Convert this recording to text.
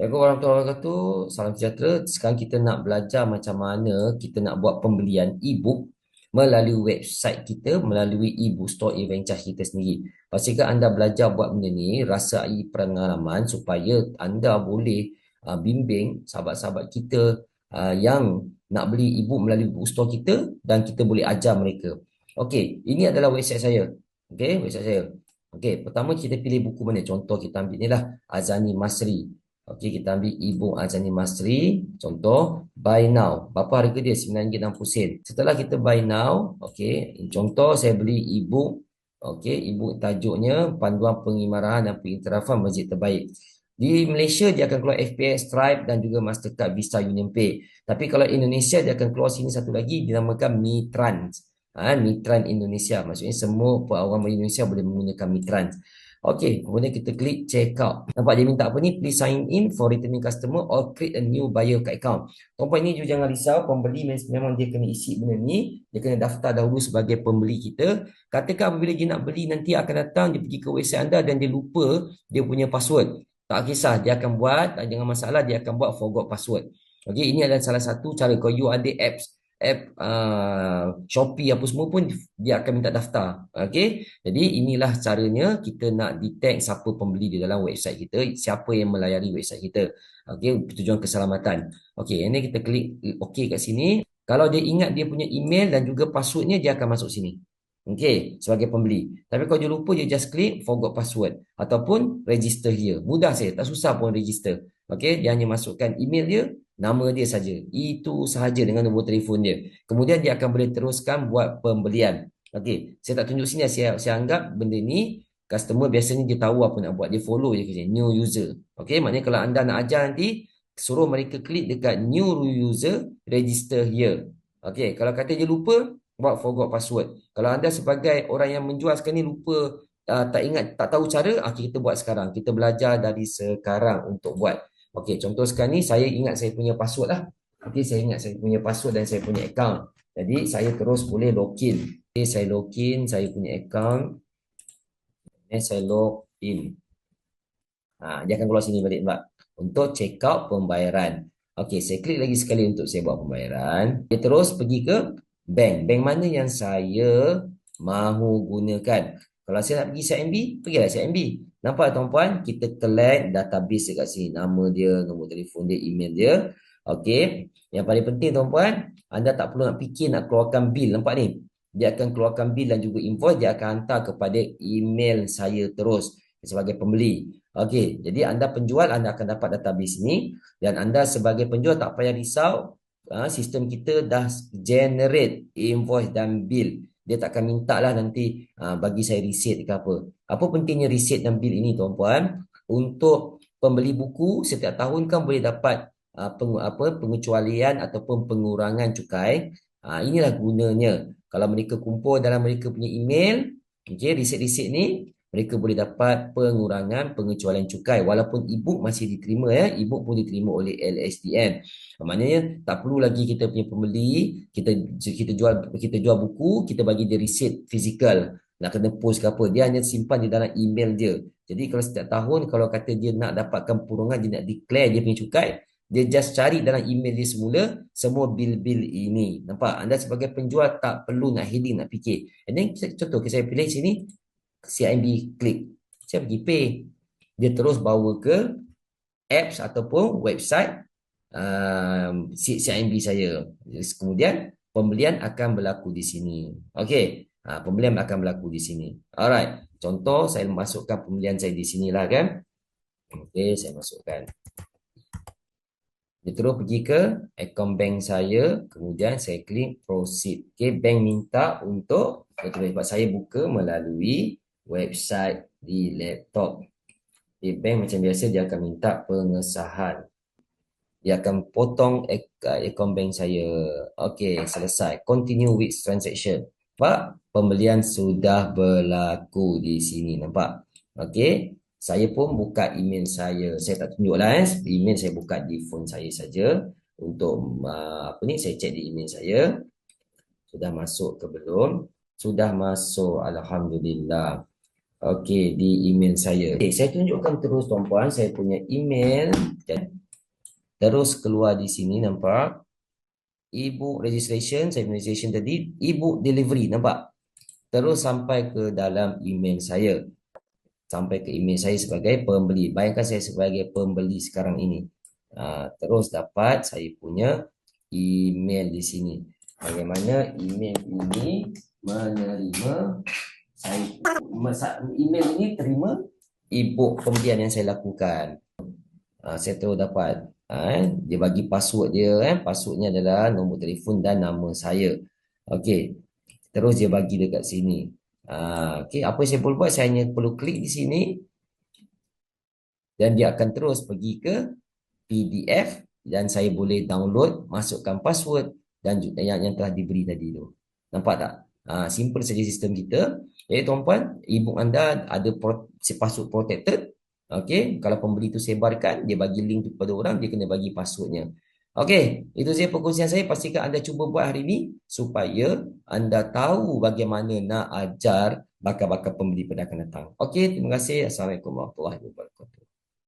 Assalamualaikum warahmatullahi wabarakatuh. Salam sejahtera. Sekarang kita nak belajar macam mana kita nak buat pembelian e-book melalui website kita, melalui e-book store e-Venture kita sendiri. Pastikan anda belajar buat benda ni, rasai pengalaman supaya anda boleh bimbing sahabat-sahabat kita yang nak beli e-book melalui book store kita dan kita boleh ajar mereka. Okey, ini adalah website saya. Okey, website saya. Okey, pertama kita pilih buku mana? Contoh kita ambil ni lah, Azani Masri. Okey, kita ambil e-book Azani Masri. Contoh, buy now. Berapa harga dia? RM9.60. Setelah kita buy now, okey, contoh saya beli e-book. Okey, e-book tajuknya Panduan Pengimarahan dan Pengiktirafan Masjid Terbaik. Di Malaysia dia akan keluar FPS, Stripe dan juga Mastercard, Visa, UnionPay. Tapi kalau Indonesia dia akan keluar sini satu lagi dinamakan Mitrans. Mitrans Indonesia. Maksudnya semua orang Indonesia boleh menggunakan Mitrans. Okey, kemudian kita klik check out. Nampak dia minta apa ni? Please sign in for returning customer or create a new buyer account. Tuan-puan ni jangan risau, pembeli memang dia kena isi benda ni, dia kena daftar dahulu sebagai pembeli kita. Katakan apabila dia nak beli nanti akan datang, dia pergi ke website anda dan dia lupa dia punya password. Tak kisah, dia akan buat, jangan masalah, dia akan buat forgot password. Okey, ini adalah salah satu cara. Kalau you ada app Shopee apa semua pun dia akan minta daftar. Okey. Jadi inilah caranya kita nak detect siapa pembeli di dalam website kita, siapa yang melayari website kita. Okey, tujuan keselamatan. Okey, ini kita klik okey kat sini. Kalau dia ingat dia punya email dan juga passwordnya, dia akan masuk sini. Okey, sebagai pembeli. Tapi kalau dia lupa, dia just klik forgot password ataupun register here. Mudah saja, tak susah pun register. Okey, dia hanya masukkan email dia, nama dia saja. Itu sahaja dengan nombor telefon dia. Kemudian dia akan boleh teruskan buat pembelian. Okey, saya tak tunjuk sini. Saya anggap benda ni customer biasanya dia tahu apa nak buat. Dia follow je kerja. New user. Okey, maknanya kalau anda nak ajar nanti, suruh mereka klik dekat new user, register here. Okey, kalau kata dia lupa, buat forgot password. Kalau anda sebagai orang yang menjual sekarang ni lupa, tak ingat, tak tahu cara, kita buat sekarang. Kita belajar dari sekarang untuk buat. Okey, contoh sekarang ni saya ingat saya punya password lah. Okey, saya ingat saya punya password dan saya punya account. Jadi saya terus boleh login. Okey, saya login saya punya account dan saya login. Dia akan keluar sini balik, Mbak. Untuk check out pembayaran. Okey, saya klik lagi sekali untuk saya buat pembayaran. Dia terus pergi ke bank. Bank mana yang saya mahu gunakan. Kalau saya nak pergi CIMB, pergilah CIMB. Nampak tuan-puan? Kita collect database dekat sini. Nama dia, nombor telefon dia, email dia. Okey. Yang paling penting tuan-puan, anda tak perlu nak fikir nak keluarkan bil. Nampak ni? Dia akan keluarkan bil dan juga invoice. Dia akan hantar kepada email saya terus sebagai pembeli. Okey, jadi anda penjual, anda akan dapat database ni dan anda sebagai penjual tak payah risau, sistem kita dah generate invoice dan bill. Dia tak akan minta lah nanti bagi saya receipt ke apa. Apa pentingnya receipt dan bill ini tuan-puan? Untuk pembeli buku setiap tahun kan boleh dapat pengecualian ataupun pengurangan cukai. Inilah gunanya. Kalau mereka kumpul dalam mereka punya email, okey, receipt-receipt ni mereka boleh dapat pengurangan pengecualian cukai walaupun e-book masih diterima ya, e-book pun diterima oleh LSDN. Maknanya tak perlu lagi kita punya pembeli kita jual buku, kita bagi dia receipt fizikal nak kena post ke apa, dia hanya simpan di dalam email dia. Jadi kalau setiap tahun kalau kata dia nak dapatkan pengurangan, dia nak declare dia punya cukai, dia just cari dalam email dia semula semua bil-bil ini. Nampak? Anda sebagai penjual tak perlu nak heading, nak fikir. And then contoh saya pilih sini CIMB klik. Saya pergi pay. Dia terus bawa ke apps ataupun website CIMB saya. Kemudian pembelian akan berlaku di sini. Okey. Pembelian akan berlaku di sini. Alright. Contoh saya masukkan pembelian saya di sinilah kan. Okey, saya masukkan. Dia terus pergi ke akaun bank saya. Kemudian saya klik proceed. Okey, bank minta untuk sebab saya buka melalui website di laptop. Di bank macam biasa dia akan minta pengesahan. Dia akan potong akaun bank saya. Okey, selesai. Continue with transaction. Nampak? Pembelian sudah berlaku di sini. Nampak? Okey. Saya pun buka email saya. Saya tak tunjuklah email saya buka di phone saya saja. Untuk saya cek di email saya. Sudah masuk ke belum? Sudah masuk. Alhamdulillah. Okey, di email saya. Okey, saya tunjukkan terus tuan-puan saya punya email. Terus keluar di sini, nampak? E-book registration, saya registration tadi, e-book delivery, nampak? Terus sampai ke dalam email saya. Sampai ke email saya sebagai pembeli. Bayangkan saya sebagai pembeli sekarang ini. Terus dapat saya punya email di sini. Bagaimana email ini menerima email ini terima e-book pembelian yang saya lakukan. Saya terus dapat. Dia bagi password dia. Passwordnya adalah nombor telefon dan nama saya. Okey. Terus dia bagi dekat sini. Okey, apa yang saya perlu buat? Saya hanya perlu klik di sini dan dia akan terus pergi ke PDF dan saya boleh download, masukkan password dan yang telah diberi tadi tu. Nampak tak? Simple saja sistem kita. Jadi tuan-puan, e-book anda ada password protected. Okey, kalau pembeli tu sebarkan, dia bagi link tu kepada orang, dia kena bagi passwordnya. Okey, itu saja perkongsian saya. Pastikan anda cuba buat hari ini supaya anda tahu bagaimana nak ajar bakal-bakal pembeli pada akan datang. Okey, terima kasih. Assalamualaikum warahmatullahi wabarakatuh.